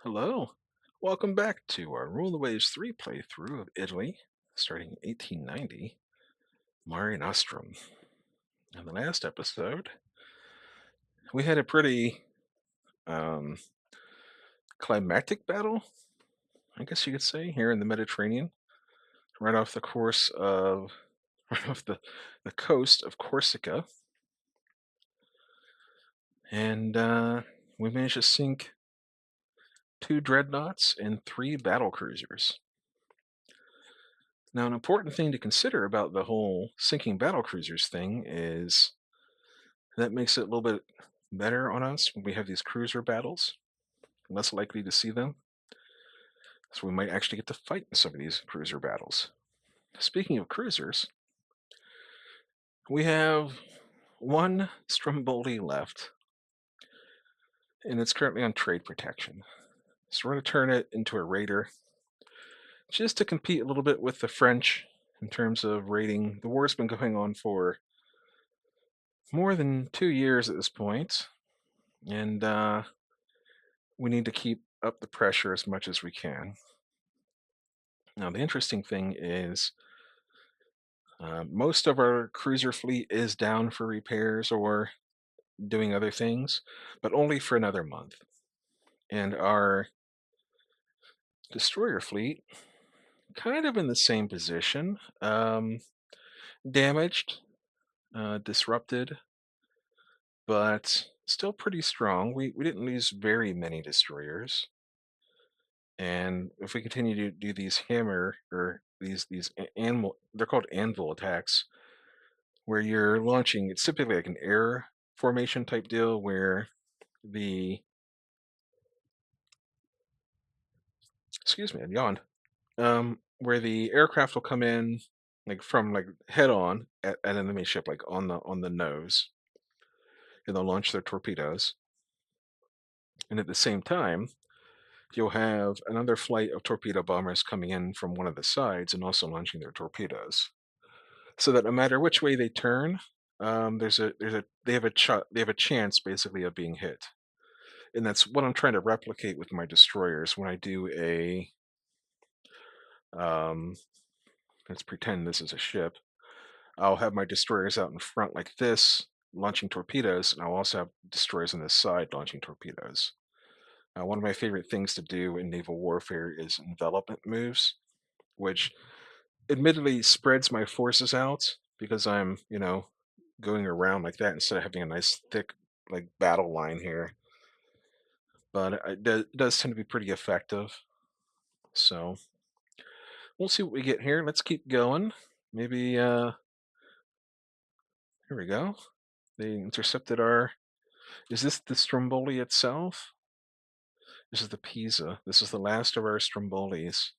Hello. Welcome back to our Rule the Waves 3 playthrough of Italy, starting in 1890, Mare Nostrum. In the last episode, we had a pretty um, climactic battle, I guess you could say, here in the Mediterranean, right off the course of, right off the coast of Corsica. And we managed to sink two dreadnoughts and three battle cruisers. Now, an important thing to consider about the whole sinking battle cruisers thing is that makes it a little bit better on us when we have these cruiser battles, less likely to see them. So we might actually get to fight in some of these cruiser battles. Speaking of cruisers, we have one Stromboli left, and it's currently on trade protection. So we're going to turn it into a raider just to compete a little bit with the French in terms of raiding. The war's been going on for more than 2 years at this point, and we need to keep up the pressure as much as we can. Now, the interesting thing is most of our cruiser fleet is down for repairs or doing other things, but only for another month. And our destroyer fleet, kind of in the same position, damaged, disrupted, but still pretty strong. We didn't lose very many destroyers. And if we continue to do these hammer or these animal, they're called anvil attacks, where you're launching, it's typically like an air formation type deal where the excuse me, I yawned. Where the aircraft will come in like from like head on at an enemy ship, like on the nose, and they'll launch their torpedoes. And at the same time, you'll have another flight of torpedo bombers coming in from one of the sides and also launching their torpedoes. So that no matter which way they turn, there's a they have a chance basically of being hit. And that's what I'm trying to replicate with my destroyers when I do a um, let's pretend this is a ship. I'll have my destroyers out in front like this, launching torpedoes, and I'll also have destroyers on the side launching torpedoes. One of my favorite things to do in naval warfare is envelopment moves, which admittedly spreads my forces out because I'm, going around like that instead of having a nice thick like battle line here. But it does tend to be pretty effective. So we'll see what we get here. Let's keep going. Maybe here we go. They intercepted our. Is this the Stromboli itself? This is the Pisa. This is the last of our Strombolis.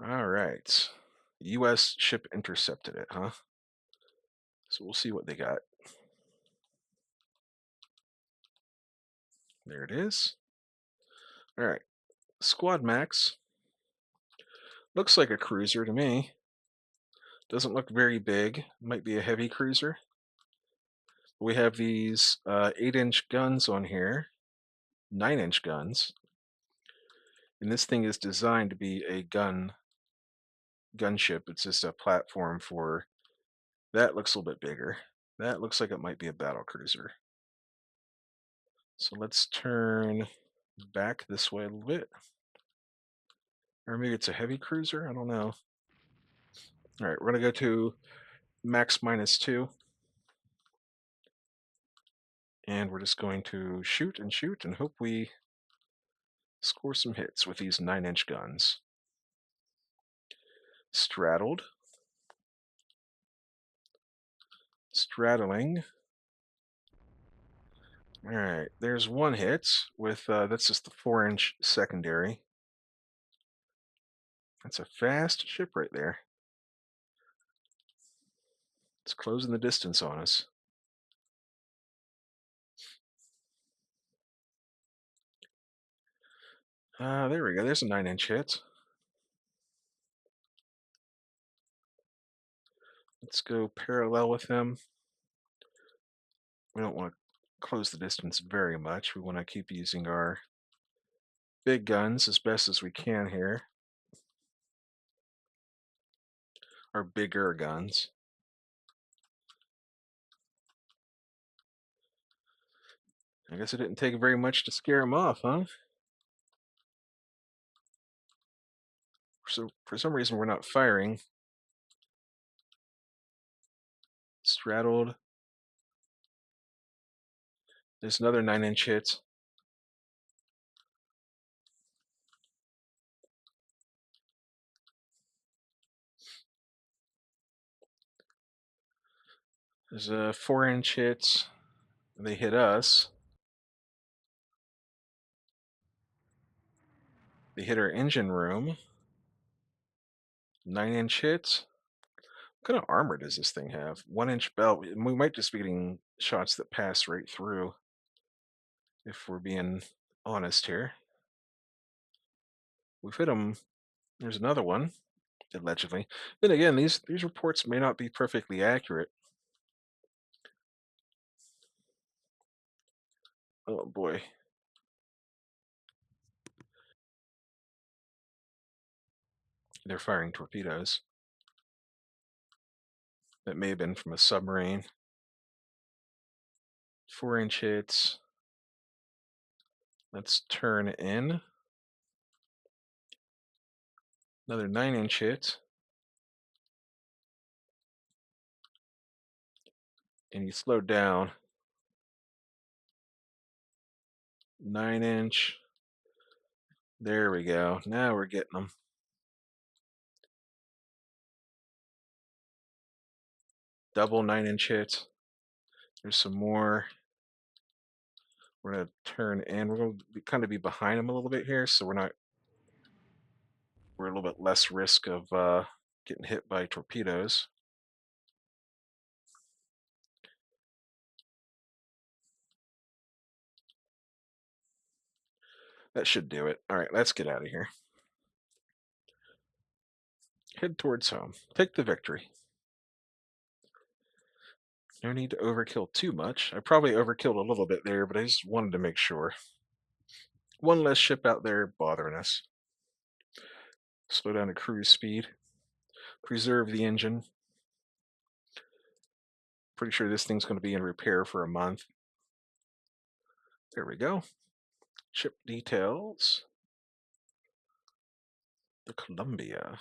All right. U.S. ship intercepted it, huh? So we'll see what they got. There it is. All right. Squad Max. Looks like a cruiser to me. Doesn't look very big. Might be a heavy cruiser. We have these 8-inch guns on here, 9-inch guns. And this thing is designed to be a gunship. It's just a platform for that. Looks a little bit bigger. That looks like it might be a battle cruiser. So let's turn back this way a little bit. Or maybe it's a heavy cruiser. I don't know. All right, we're going to go to max -2. And we're just going to shoot and shoot and hope we score some hits with these 9-inch guns. Straddled. Straddling. All right, there's one hit with, that's just the 4-inch secondary. That's a fast ship right there. It's closing the distance on us. There we go. There's a 9-inch hit. Let's go parallel with them. We don't want to close the distance very much. We want to keep using our big guns as best as we can here. Our bigger guns. I guess it didn't take very much to scare him off, huh? So for some reason we're not firing. Straddled. There's another 9-inch hit. There's a 4-inch hit. They hit us. They hit our engine room. 9-inch hit. What kind of armor does this thing have? 1-inch belt. We might just be getting shots that pass right through, if we're being honest here. We've hit them. There's another one, allegedly. Then again, these reports may not be perfectly accurate. Oh boy. They're firing torpedoes. That may have been from a submarine. 4-inch hits. Let's turn in. Another 9-inch hit. And you slow down. 9-inch. There we go. Now we're getting them. Double 9-inch hit. There's some more. We're going to turn in. We're going to kind of be behind them a little bit here, so we're a little bit less risk of getting hit by torpedoes. That should do it. All right, let's get out of here. Head towards home. Take the victory. No need to overkill too much. I probably overkilled a little bit there, but I just wanted to make sure. One less ship out there bothering us. Slow down to cruise speed. Preserve the engine. Pretty sure this thing's going to be in repair for a month. There we go. Ship details. The Columbia.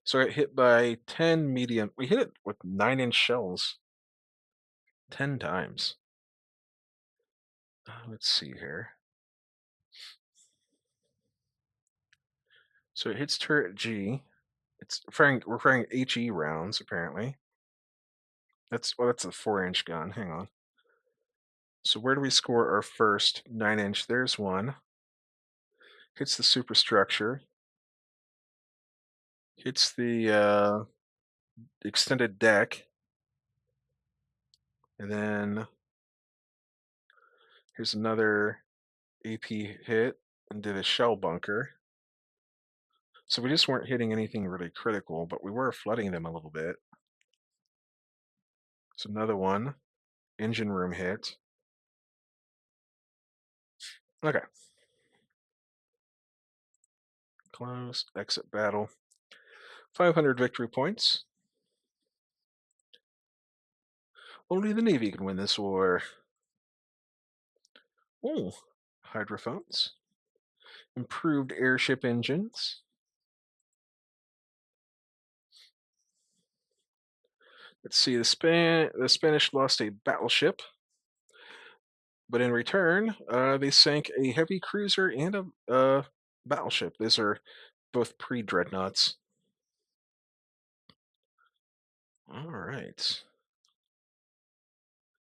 So I got hit by 10 medium. We hit it with 9-inch shells 10 times. Let's see here. So it hits turret G. We're firing HE rounds apparently. That's a 4-inch gun. Hang on. So where do we score our first 9-inch? There's one. Hits the superstructure. Hits the extended deck. And then here's another AP hit into the shell bunker. So we just weren't hitting anything really critical, but we were flooding them a little bit. So another one. Engine room hit. Okay. Close. Exit battle. 500 victory points. Only the Navy can win this war. Oh, hydrophones. Improved airship engines. Let's see, the Spanish lost a battleship, but in return, they sank a heavy cruiser and a battleship. These are both pre-dreadnoughts. All right.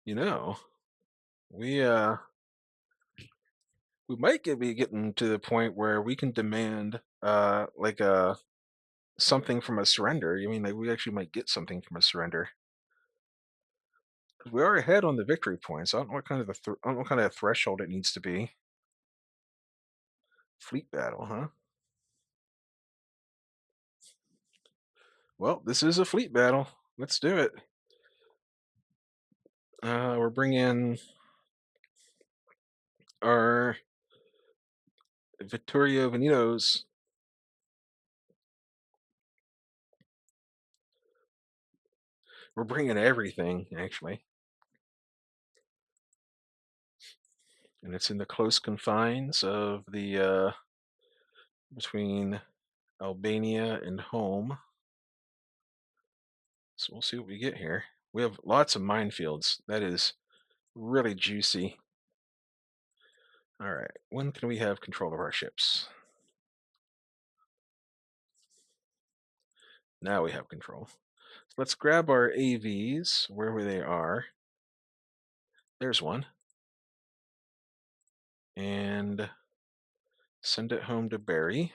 You know, we might be getting to the point where we can demand like something from a surrender. You mean like we actually might get something from a surrender? 'Cause we are ahead on the victory points. I don't know what kind of I don't know what kind of threshold it needs to be. Fleet battle, huh? Well, this is a fleet battle. Let's do it. We're bringing our Vittorio Venitos. We're bringing everything, actually. And it's in the close confines of the between Albania and home. So we'll see what we get here. We have lots of minefields. That is really juicy. All right, when can we have control of our ships? Now we have control. So let's grab our AVs wherever they are. There's one. And send it home to Barry.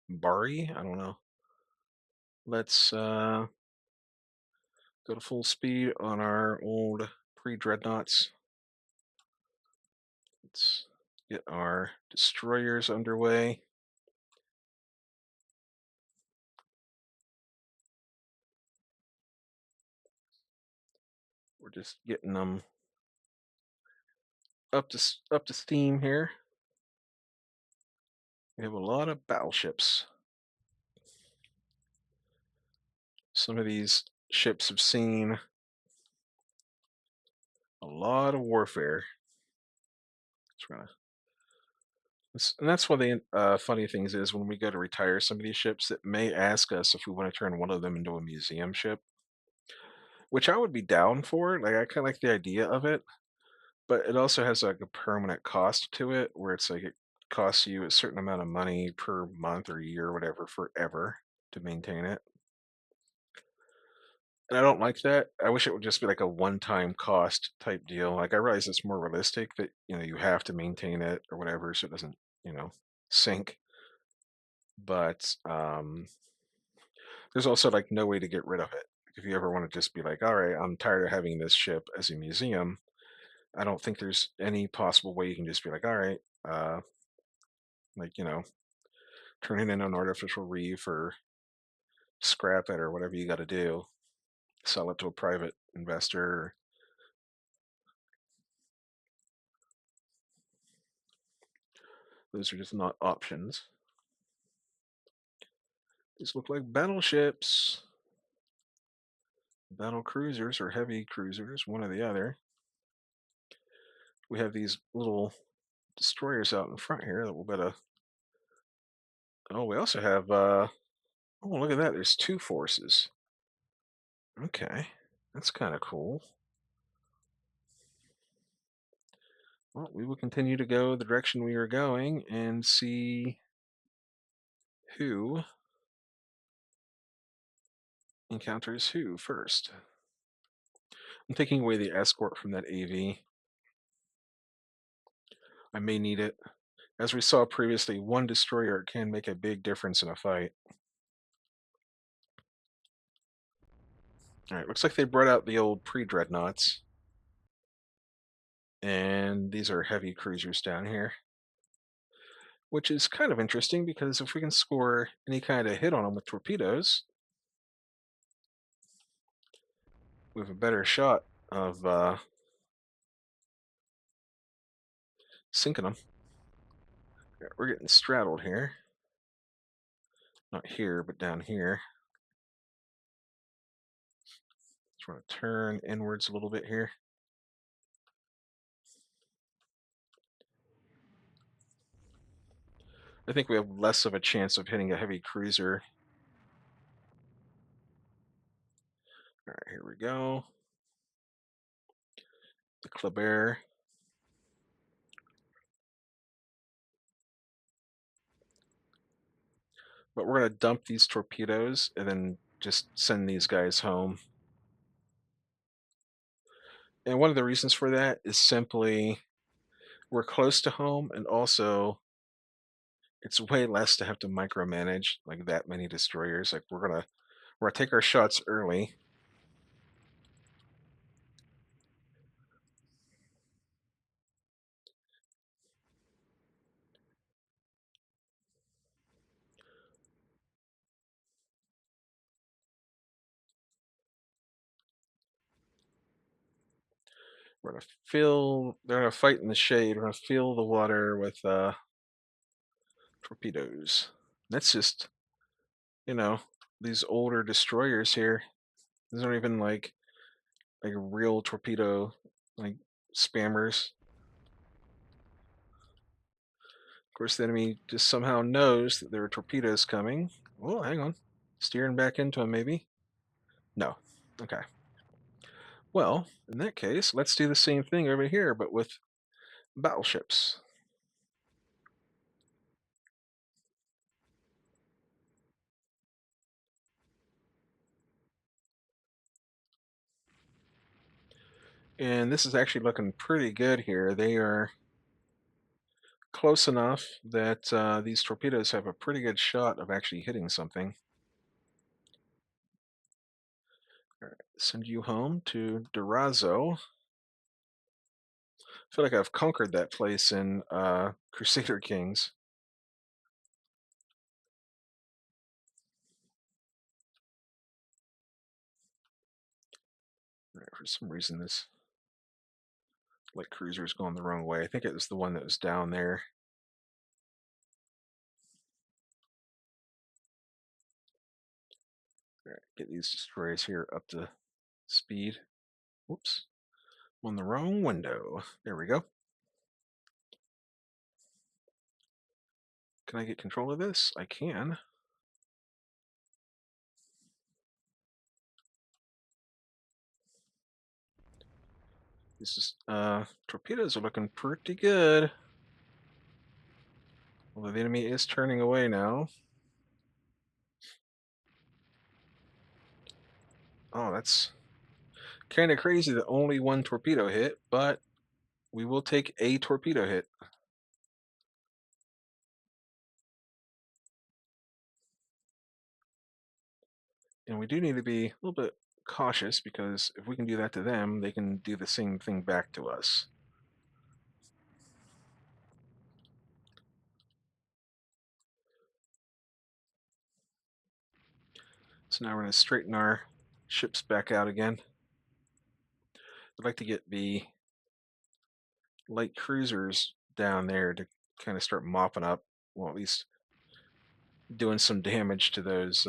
Bari? I don't know. Let's go to full speed on our old pre-dreadnoughts. Let's get our destroyers underway. We're just getting them up to steam here. We have a lot of battleships. Some of these ships have seen a lot of warfare. And that's one of the funny things is when we go to retire some of these ships, it may ask us if we want to turn one of them into a museum ship, which I would be down for. Like I kind of like the idea of it, but it also has like a permanent cost to it, where it's like it costs you a certain amount of money per month or year or whatever forever to maintain it. And I don't like that. I wish it would just be like a one-time cost type deal. Like I realize it's more realistic that you have to maintain it or whatever so it doesn't sink. But there's also like no way to get rid of it. If you ever want to just be like, all right, I'm tired of having this ship as a museum, I don't think there's any possible way you can just be like, all right, like turn it into an artificial reef or scrap it or whatever you got to do, sell it to a private investor. Those are just not options. These look like battleships, battle cruisers or heavy cruisers, one or the other. We have these little destroyers out in front here that we'll better. Oh, we also have. Oh, look at that! There's two forces. Okay, that's kind of cool. Well, we will continue to go the direction we are going and see who encounters who first. I'm taking away the escort from that AV. I may need it. As we saw previously, one destroyer can make a big difference in a fight. Alright, looks like they brought out the old pre-dreadnoughts. And these are heavy cruisers down here. Which is kind of interesting because if we can score any kind of hit on them with torpedoes, we have a better shot of sinking them. We're getting straddled here. Not here, but down here. Just want to turn inwards a little bit here. I think we have less of a chance of hitting a heavy cruiser. All right, here we go. The Kleber. But we're going to dump these torpedoes and then just send these guys home. And one of the reasons for that is simply we're close to home, and also it's way less to have to micromanage like that many destroyers. Like we're gonna take our shots early. We're gonna fill. They're gonna fight in the shade. We're gonna fill the water with torpedoes. That's just, you know, these older destroyers here. These aren't even like real torpedo like spammers. Of course, the enemy just somehow knows that there are torpedoes coming. Oh, hang on. Steering back into them, maybe? No. Okay. Well, in that case, let's do the same thing over here, but with battleships. And this is actually looking pretty good here. They are close enough that these torpedoes have a pretty good shot of actually hitting something. All right, send you home to Durazzo. I feel like I've conquered that place in Crusader Kings. All right, for some reason, this light cruiser's going the wrong way. I think it was the one that was down there. All right, get these destroyers here up to speed. Whoops, I'm on the wrong window. There we go. Can I get control of this? I can. This is torpedoes are looking pretty good. Although the enemy is turning away now. Oh, that's kind of crazy that only one torpedo hit, but we will take a torpedo hit. And we do need to be a little bit cautious because if we can do that to them, they can do the same thing back to us. So now we're going to straighten our ships back out again. I'd like to get the light cruisers down there to kind of start mopping up, well, at least doing some damage to those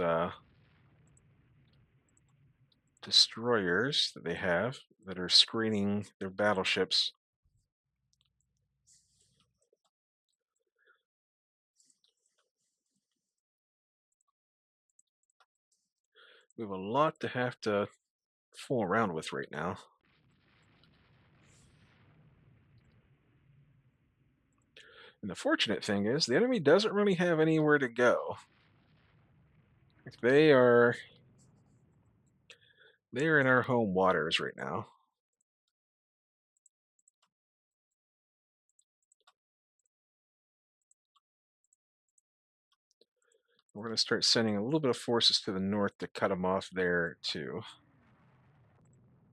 destroyers that they have that are screening their battleships. We have a lot to have to fool around with right now. And the fortunate thing is the enemy doesn't really have anywhere to go. They are in our home waters right now. We're going to start sending a little bit of forces to the north to cut them off there too.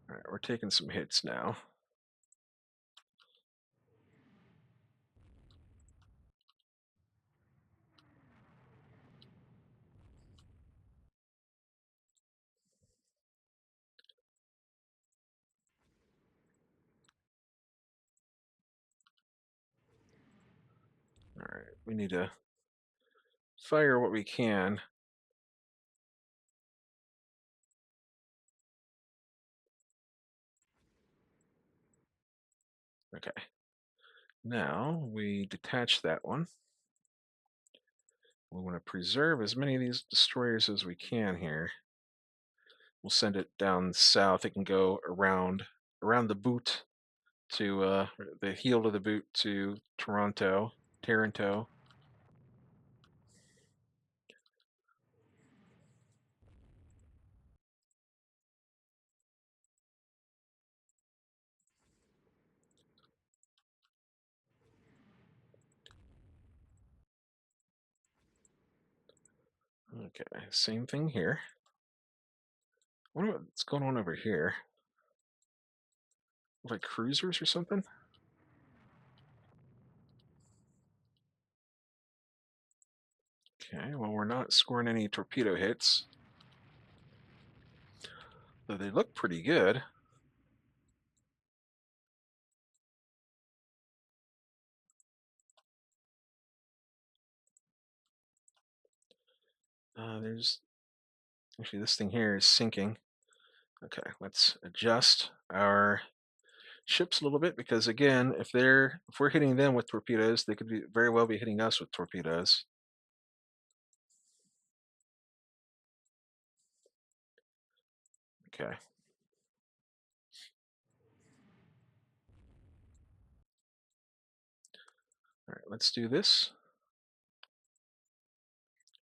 All right, we're taking some hits now. All right, we need to fire what we can. Okay. Now we detach that one. We want to preserve as many of these destroyers as we can here. We'll send it down south. It can go around the boot to the heel of the boot to Taranto. Okay, same thing here. I wonder what's going on over here. Like cruisers or something? Okay, well, we're not scoring any torpedo hits, though they look pretty good. There's actually this thing here is sinking. Okay, let's adjust our ships a little bit because again, if we're hitting them with torpedoes, they could very well be hitting us with torpedoes. Okay. All right, let's do this.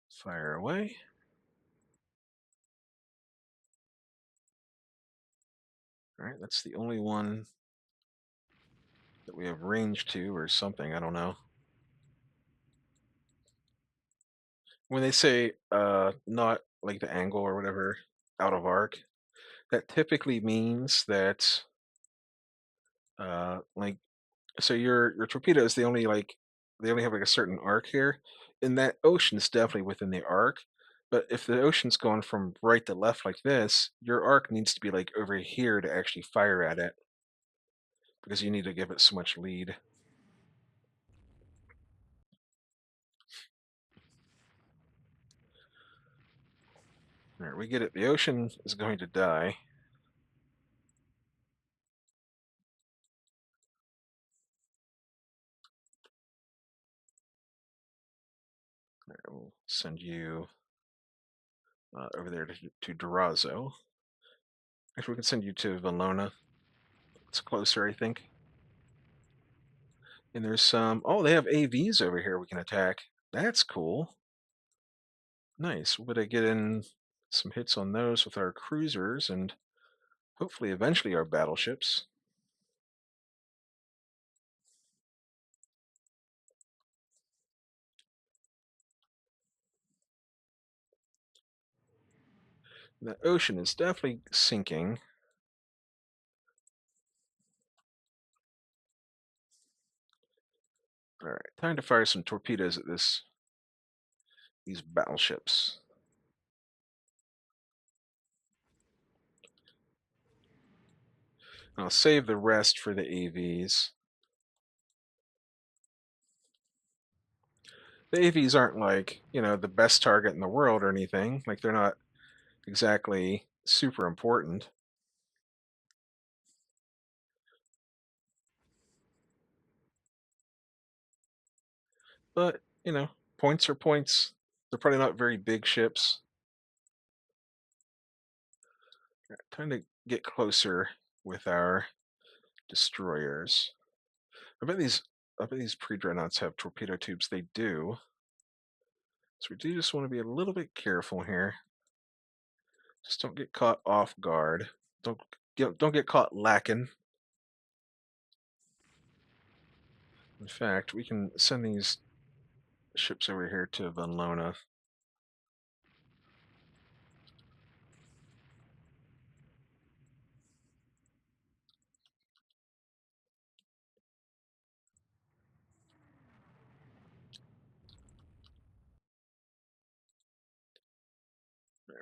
Fire away. All right, that's the only one that we have range to or something. I don't know. When they say not like the angle or whatever out of arc, that typically means that like so your torpedoes they only have like a certain arc here, and that ocean is definitely within the arc. But if the ocean's going from right to left like this, your arc needs to be like over here to actually fire at it because you need to give it so much lead. All right, we get it. The ocean is going to die. All right, we'll send you over there to Durazzo. Actually, we can send you to Valona. It's closer, I think. And there's some. Oh, they have AVs over here we can attack. That's cool. Nice. We're going to get in some hits on those with our cruisers and hopefully eventually our battleships. The ocean is definitely sinking. All right, time to fire some torpedoes at these battleships. I'll save the rest for the AVs. The AVs aren't like, the best target in the world or anything. Like they're not exactly super important. But, points are points. They're probably not very big ships. Time to get closer with our destroyers. I bet these I bet these pre-dreadnoughts have torpedo tubes. They do. So we do just want to be a little bit careful here. Just don't get caught off guard. Don't get caught lacking. In fact, we can send these ships over here to Valona.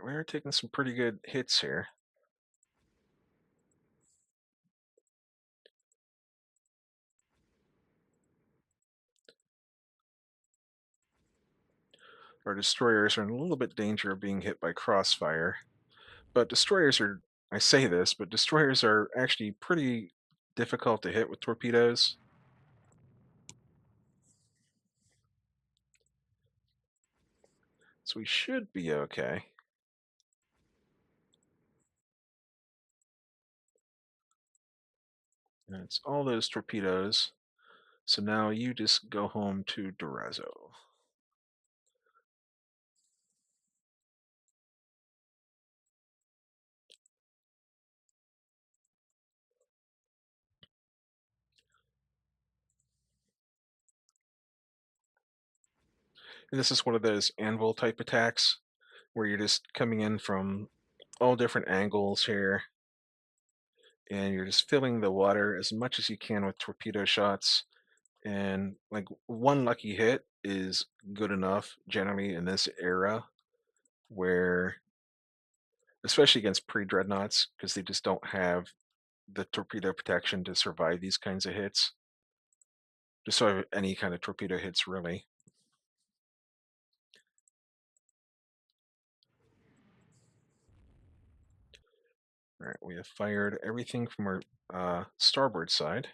We're taking some pretty good hits here. Our destroyers are in a little bit danger of being hit by crossfire. But destroyers are, I say this, but destroyers are actually pretty difficult to hit with torpedoes. So we should be okay. And it's all those torpedoes. So now you just go home to Durazzo. And this is one of those anvil type attacks where you're just coming in from all different angles here. And you're just filling the water as much as you can with torpedo shots. And like one lucky hit is good enough generally in this era where especially against pre-dreadnoughts because they just don't have the torpedo protection to survive these kinds of hits. Just so any kind of torpedo hits really. Alright, we have fired everything from our starboard side.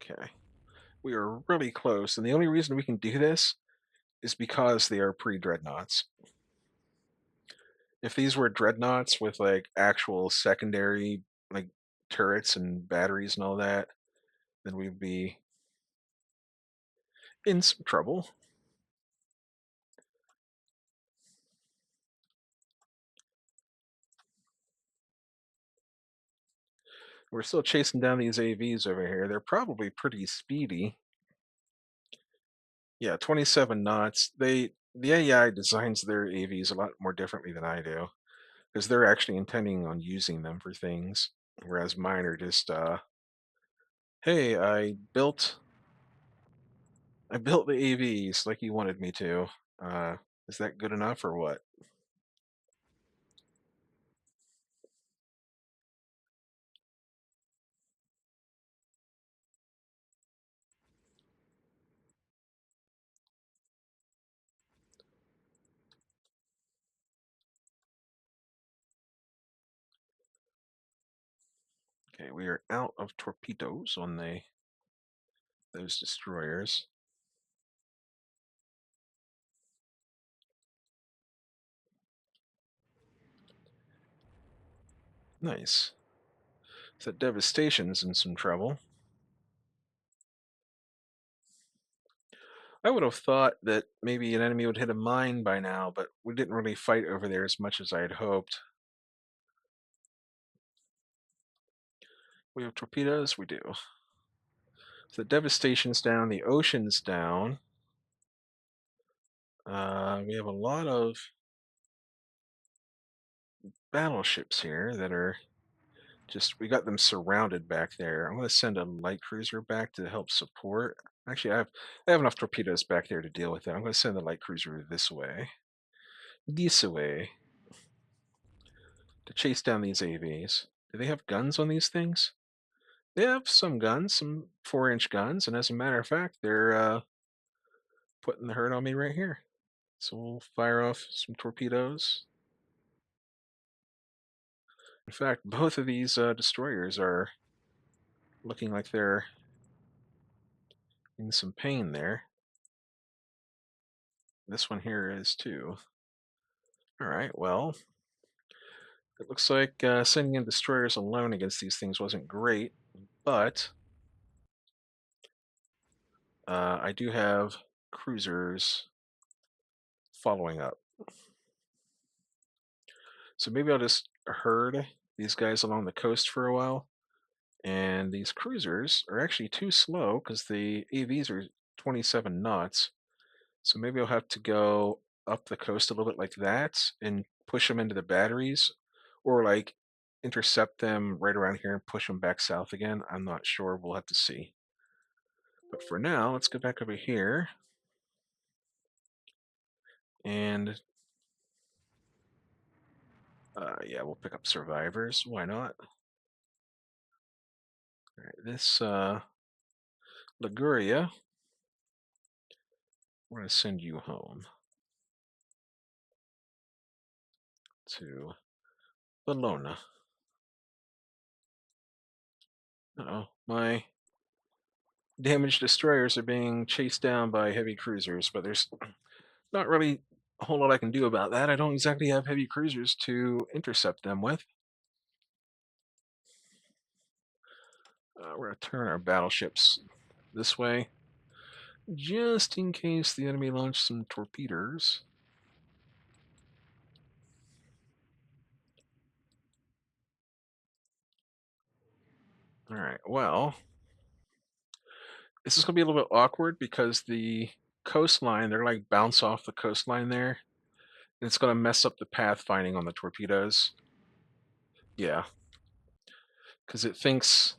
Okay. We are really close, and the only reason we can do this is because they are pre-dreadnoughts. If these were dreadnoughts with like actual secondary like turrets and batteries and all that, then we'd be in some trouble. We're still chasing down these AVs over here. They're probably pretty speedy. Yeah, 27 knots. The AI designs their AVs a lot more differently than I do because they're actually intending on using them for things, whereas mine are just hey, I built the AVs like you wanted me to. Uh, is that good enough or what? Okay, we are out of torpedoes on those destroyers. Nice. So Devastation's in some trouble. I would have thought that maybe an enemy would hit a mine by now, but we didn't really fight over there as much as I had hoped. We have torpedoes? We do. So the Devastation's down, the Ocean's down. We have a lot of battleships here that are just, we got them surrounded back there. I'm going to send a light cruiser back to help support. Actually, I have enough torpedoes back there to deal with it. I'm going to send the light cruiser this way. This way. To chase down these AVs. Do they have guns on these things? They have some guns, some 4-inch guns, and as a matter of fact, they're putting the hurt on me right here. So we'll fire off some torpedoes. In fact, both of these destroyers are looking like they're in some pain there. This one here is too. All right, well, it looks like sending in destroyers alone against these things wasn't great, but I do have cruisers following up. So maybe I'll just herd these guys along the coast for a while. And these cruisers are actually too slow because the AVs are 27 knots. So maybe I'll have to go up the coast a little bit like that and push them into the batteries, or like intercept them right around here and push them back south again. I'm not sure. We'll have to see. But for now, let's go back over here. And yeah, we'll pick up survivors. Why not? All right, this Liguria, we're going to send you home to Bologna. Uh-oh, my damaged destroyers are being chased down by heavy cruisers, but there's not really a whole lot I can do about that. I don't exactly have heavy cruisers to intercept them with. We're going to turn our battleships this way, just in case the enemy launch some torpedoes. All right, well, this is going to be a little bit awkward because the coastline, they're like bounce off the coastline there, and it's going to mess up the pathfinding on the torpedoes. Yeah, because it thinks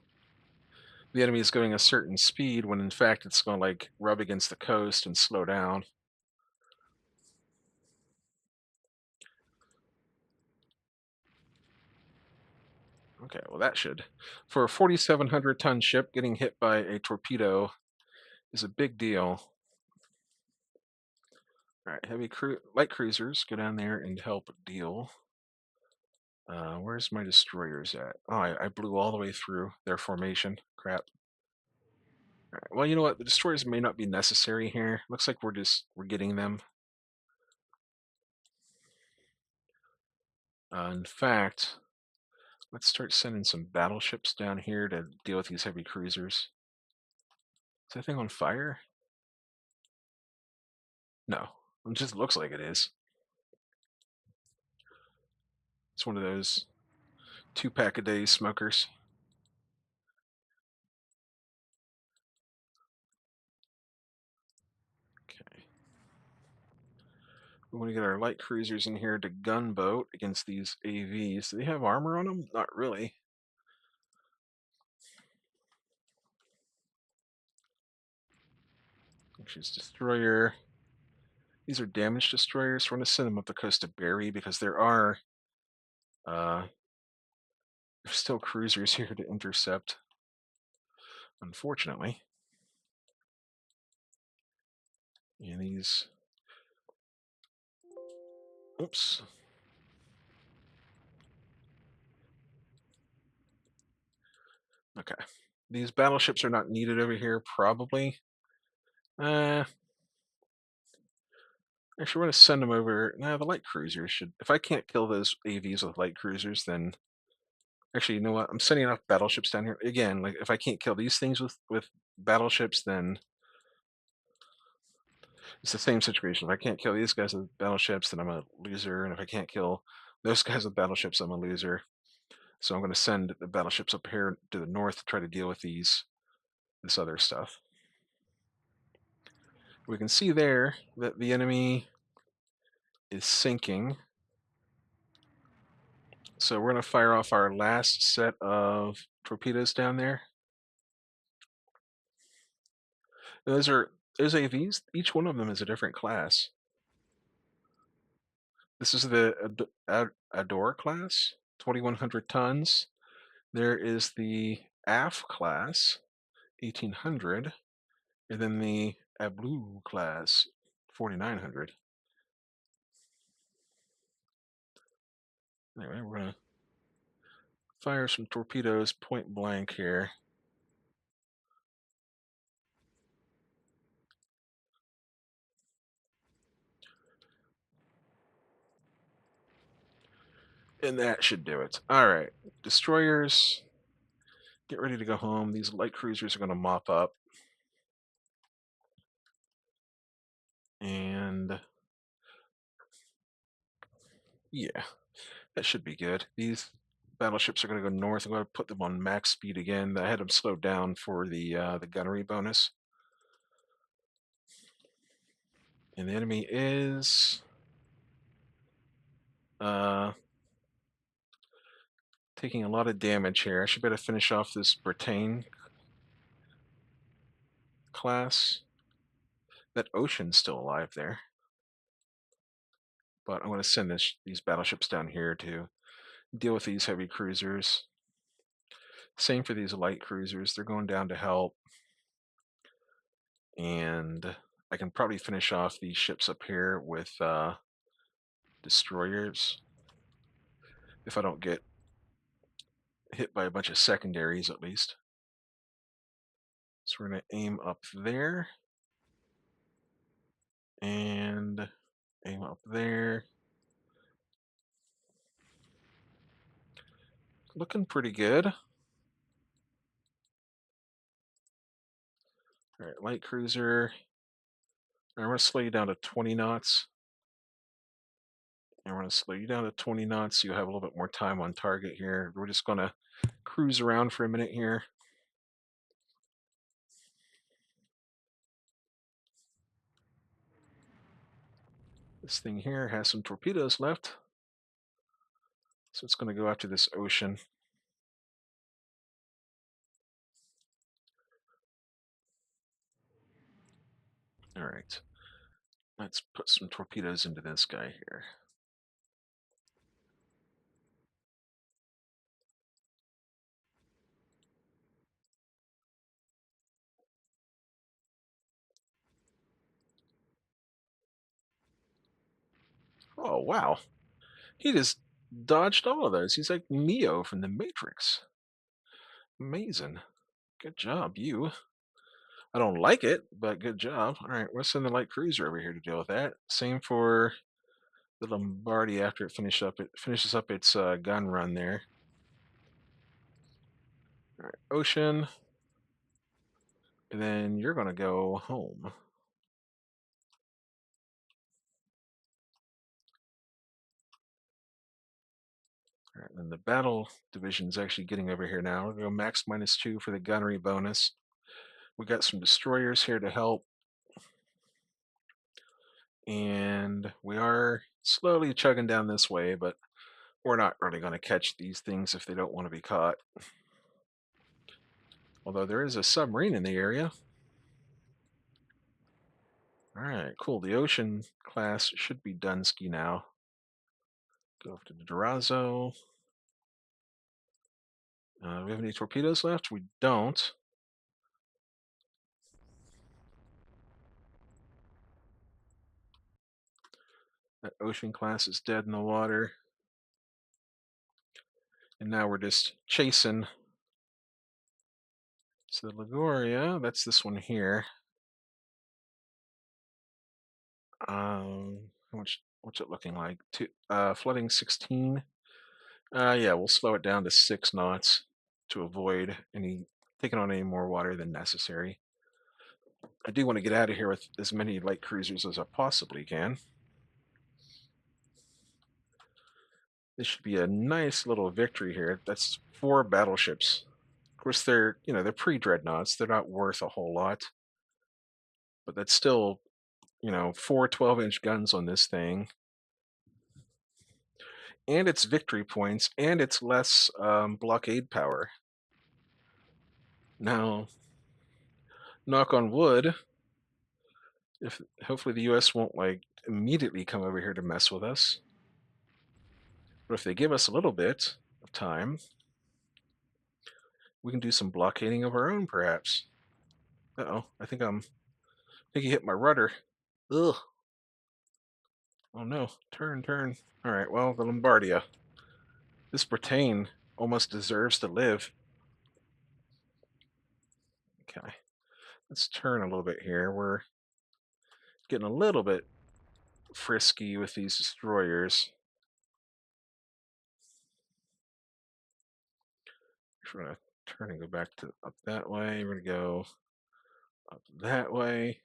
the enemy is going a certain speed when in fact it's going to like rub against the coast and slow down. Okay, well that should. For a 4,700 ton ship, getting hit by a torpedo is a big deal. All right, light cruisers go down there and help deal. Where's my destroyers at? Oh, I blew all the way through their formation. Crap. All right, well, you know what? The destroyers may not be necessary here. Looks like we're getting them. In fact, let's start sending some battleships down here to deal with these heavy cruisers. Is that thing on fire? No, it just looks like it is. It's one of those 2-pack-a-day smokers. Okay. We want to get our light cruisers in here to gunboat against these AVs. Do they have armor on them? Not really. She's destroyer. These are damage destroyers. We're going to send them up the coast to Barry because there are there's still cruisers here to intercept, unfortunately. And these... Oops. Okay. These battleships are not needed over here, probably. Actually, we're going to send them over. Nah, the light cruisers should... If I can't kill those AVs with light cruisers, then... Actually, you know what? I'm sending enough battleships down here. Again, like, if I can't kill these things with battleships, then... It's the same situation. If I can't kill these guys with battleships, then I'm a loser. And if I can't kill those guys with battleships, I'm a loser. So I'm going to send the battleships up here to the north to try to deal with this other stuff. We can see there that the enemy is sinking. So we're going to fire off our last set of torpedoes down there. Those AVs. Each one of them is a different class. This is the Adore class, 2,100 tons. There is the AF class, 1,800, and then the Ablu class, 4,900. Anyway, we're going to fire some torpedoes point blank here. And that should do it. All right, destroyers, get ready to go home. These light cruisers are going to mop up. And yeah, that should be good. These battleships are going to go north. I'm going to put them on max speed again. I had them slowed down for the gunnery bonus. And the enemy is taking a lot of damage here. I should better finish off this Britain class. That Ocean's still alive there. But I'm going to send these battleships down here to deal with these heavy cruisers. Same for these light cruisers. They're going down to help. And I can probably finish off these ships up here with destroyers if I don't get hit by a bunch of secondaries at least. So we're going to aim up there and aim up there. Looking pretty good. All right, light cruiser. I'm going to slow you down to 20 knots. And we're going to slow you down to 20 knots so you'll have a little bit more time on target here. We're just going to cruise around for a minute here. This thing here has some torpedoes left. So it's going to go after this Ocean. All right. Let's put some torpedoes into this guy here. Oh, wow. He just dodged all of those. He's like Neo from the Matrix. Amazing. Good job, you. I don't like it, but good job. All right, we'll send the light cruiser over here to deal with that. Same for the Lombardi after it finishes up its gun run there. All right, ocean, and then you're gonna go home. All right, and the battle division is actually getting over here now. We're gonna go max -2 for the gunnery bonus. We got some destroyers here to help, and we are slowly chugging down this way, but we're not really going to catch these things if they don't want to be caught. Although there is a submarine in the area. All right, cool. The ocean class should be Dunsky now. Go up to the Durazzo. We have any torpedoes left? We don't. That ocean class is dead in the water. And now we're just chasing. So the Liguria, that's this one here. What's it looking like? Flooding 16. Yeah, we'll slow it down to 6 knots to avoid any taking on any more water than necessary. I do want to get out of here with as many light cruisers as I possibly can. This should be a nice little victory here. That's 4 battleships. Of course, they're pre-dreadnoughts. They're not worth a whole lot, but that's still, 4 12-inch guns on this thing, and it's victory points, and it's less blockade power. Now, knock on wood, if hopefully the U.S. won't like immediately come over here to mess with us, but if they give us a little bit of time, we can do some blockading of our own, perhaps. Uh-oh, I think he hit my rudder. Ugh. Oh no, turn. All right, well, the Lombardia. This Bretagne almost deserves to live. Okay, let's turn a little bit here. We're getting a little bit frisky with these destroyers. We're gonna turn and go back to up that way. We're gonna go up that way.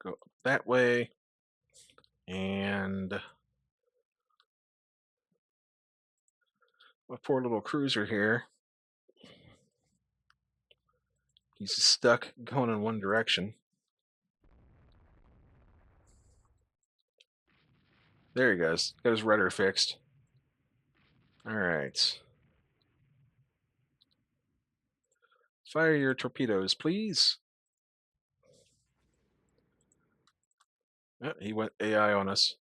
Go up that way. And my poor little cruiser here. He's stuck going in one direction. There he goes. Got his rudder fixed. All right. Fire your torpedoes, please. Oh, he went AI on us.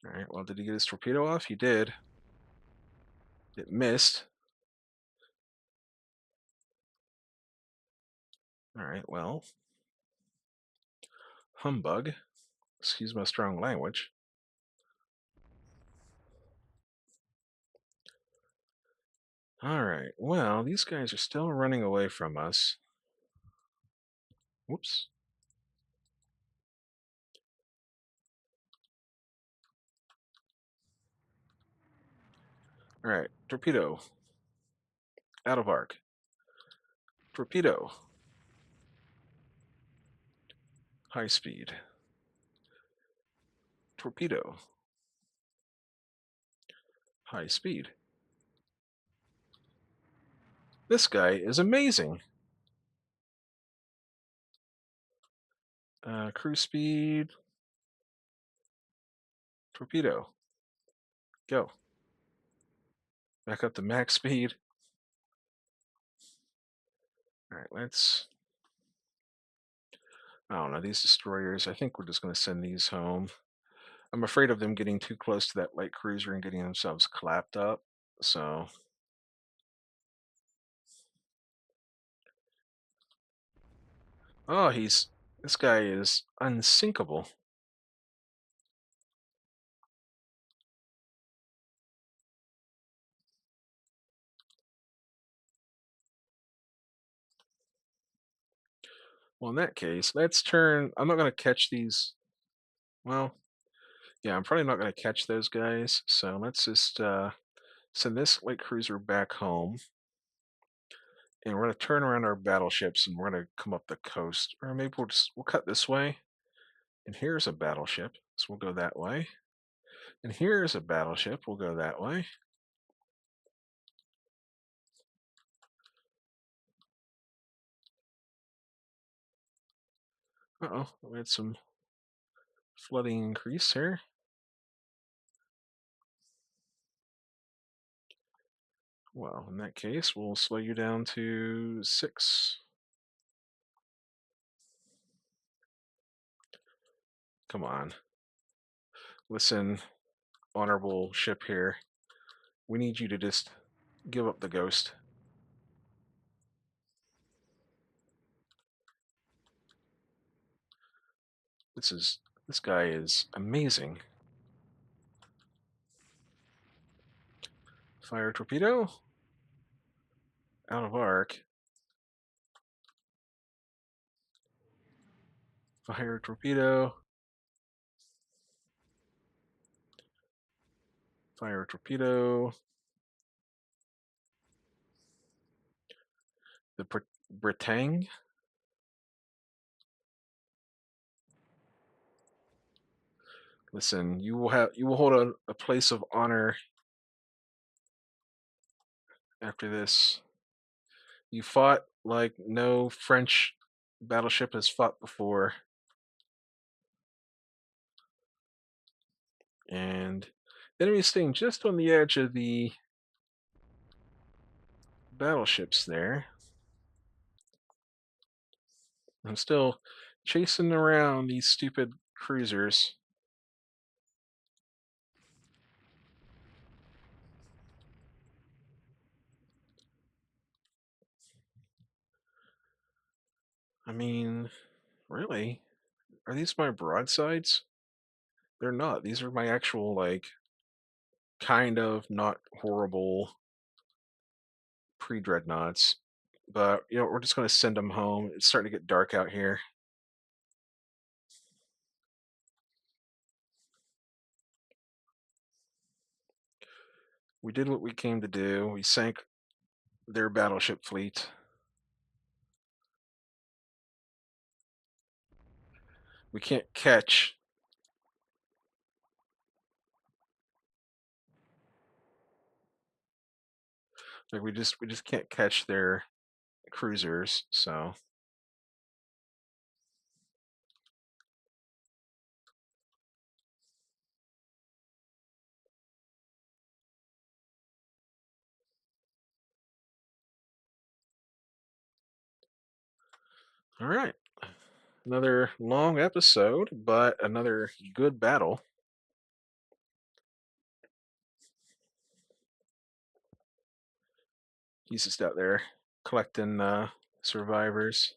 All right, well, did he get his torpedo off? He did. It missed. All right, well, humbug. Excuse my strong language. All right, well, these guys are still running away from us. Whoops. All right, torpedo. Out of arc. Torpedo. High speed. Torpedo. High speed. This guy is amazing. Cruise speed. Torpedo. Go. Back up to max speed. All right, I don't know, these destroyers, I think we're just going to send these home. I'm afraid of them getting too close to that light cruiser and getting themselves clapped up. So, oh, he's This guy is unsinkable. Well, in that case, let's turn. I'm not going to catch these. Well, yeah, I'm probably not going to catch those guys. So let's just send this light cruiser back home. And we're going to turn around our battleships and we're going to come up the coast. Or maybe we'll cut this way. And here's a battleship. So we'll go that way. And here's a battleship. We'll go that way. Uh-oh, we had some flooding increase here. Well, in that case, we'll slow you down to 6. Come on. Listen, honorable ship here. We need you to just give up the ghost. This guy is amazing. Fire torpedo. Out of arc. Fire torpedo. Fire torpedo. The Bretagne. Listen, you will hold a place of honor after this. You fought like no French battleship has fought before. And the enemy staying just on the edge of the battleships there. I'm still chasing around these stupid cruisers. I mean, really? Are these my broadsides? They're not. These are my actual, like, kind of not horrible pre-dreadnoughts. But, we're just going to send them home. It's starting to get dark out here. We did what we came to do. We sank their battleship fleet. We can't catch. Like we just can't catch their cruisers, so all right. Another long episode, but another good battle. He's just out there collecting survivors.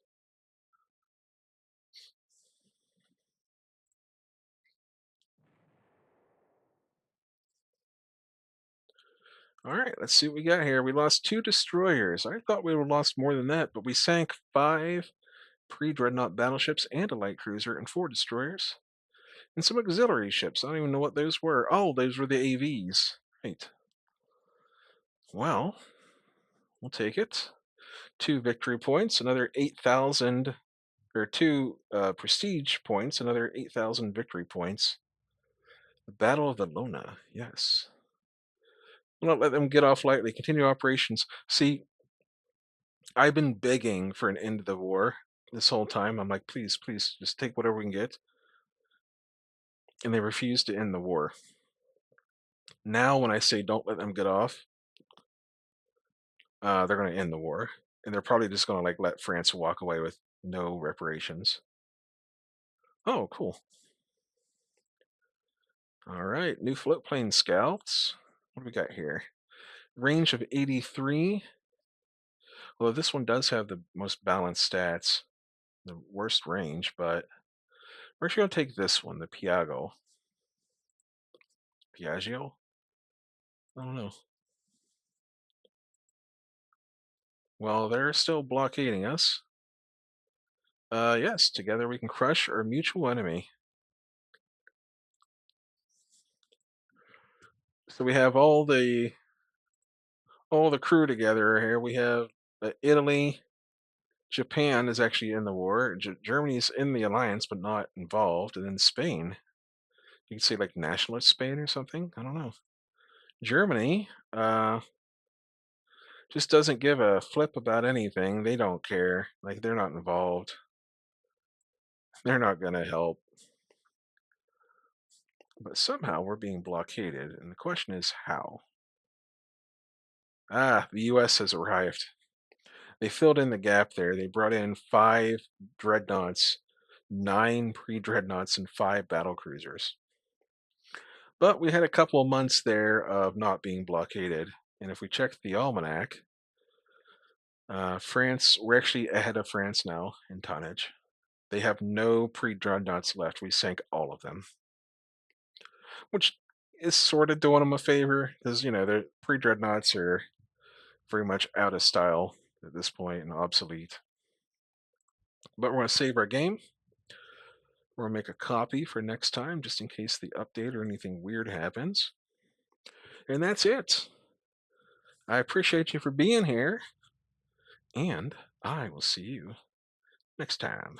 All right, let's see what we got here. We lost 2 destroyers. I thought we would have lost more than that, but we sank 5 pre-dreadnought battleships and a light cruiser and 4 destroyers. And some auxiliary ships. I don't even know what those were. Oh, those were the AVs. Right. Well, we'll take it. 2 victory points, another 8,000, or 2 prestige points, another 8,000 victory points. The Battle of the Lona, yes. We'll not let them get off lightly. Continue operations. See, I've been begging for an end to the war this whole time. I'm like, please, please, just take whatever we can get. And they refuse to end the war. Now, when I say don't let them get off, they're going to end the war. And they're probably just going to like let France walk away with no reparations. Oh, cool. All right, new float plane scouts. What do we got here? Range of 83. Although this one does have the most balanced stats. the worst range, but we're actually going to take this one, the Piago. Piaggio? I don't know. Well, they're still blockading us. Yes, together we can crush our mutual enemy. So we have all the crew together here. We have Italy, Japan is actually in the war. Germany's in the alliance but not involved, and then Spain. You can say like nationalist Spain or something. I don't know. Germany just doesn't give a flip about anything. They don't care. Like they're not involved. They're not going to help. But somehow we're being blockaded, and the question is how. The U.S. has arrived. They filled in the gap there. They brought in 5 dreadnoughts, 9 pre-dreadnoughts, and 5 battle cruisers. But we had a couple of months there of not being blockaded. And if we check the almanac, France, we're actually ahead of France now in tonnage. They have no pre-dreadnoughts left. We sank all of them, which is sort of doing them a favor because, the pre-dreadnoughts are very much out of style at this point and obsolete. But we're going to save our game. We're going to make a copy for next time just in case the update or anything weird happens. And that's it. I appreciate you for being here, and I will see you next time.